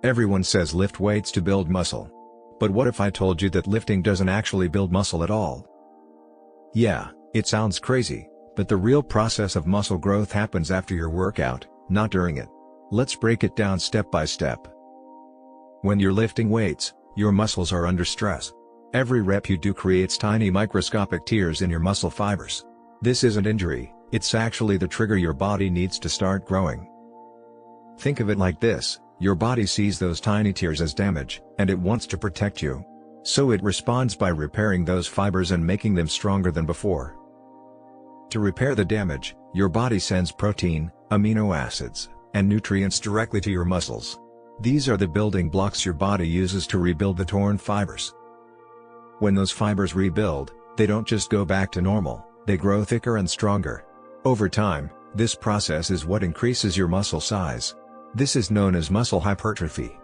Everyone says lift weights to build muscle. But what if I told you that lifting doesn't actually build muscle at all? Yeah, it sounds crazy, but the real process of muscle growth happens after your workout, not during it. Let's break it down step by step. When you're lifting weights, your muscles are under stress. Every rep you do creates tiny microscopic tears in your muscle fibers. This isn't injury, it's actually the trigger your body needs to start growing. Think of it like this: your body sees those tiny tears as damage, and it wants to protect you. So it responds by repairing those fibers and making them stronger than before. To repair the damage, your body sends protein, amino acids, and nutrients directly to your muscles. These are the building blocks your body uses to rebuild the torn fibers. When those fibers rebuild, they don't just go back to normal, they grow thicker and stronger. Over time, this process is what increases your muscle size. This is known as muscle hypertrophy.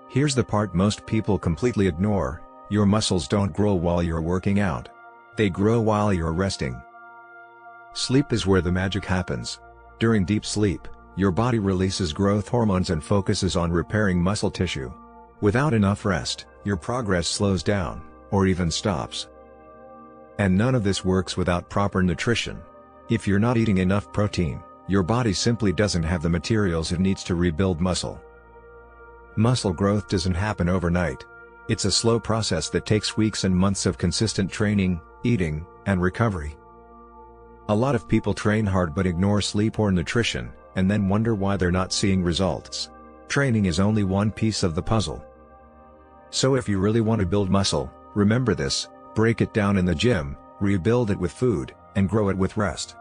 Here's the part most people completely ignore: your muscles don't grow while you're working out. They grow while you're resting. Sleep is where the magic happens. During deep sleep, your body releases growth hormones and focuses on repairing muscle tissue. Without enough rest, your progress slows down, or even stops. And none of this works without proper nutrition. If you're not eating enough protein, your body simply doesn't have the materials it needs to rebuild muscle. Muscle growth doesn't happen overnight. It's a slow process that takes weeks and months of consistent training, eating, and recovery. A lot of people train hard but ignore sleep or nutrition, and then wonder why they're not seeing results. Training is only one piece of the puzzle. So if you really want to build muscle, remember this: break it down in the gym, rebuild it with food, and grow it with rest.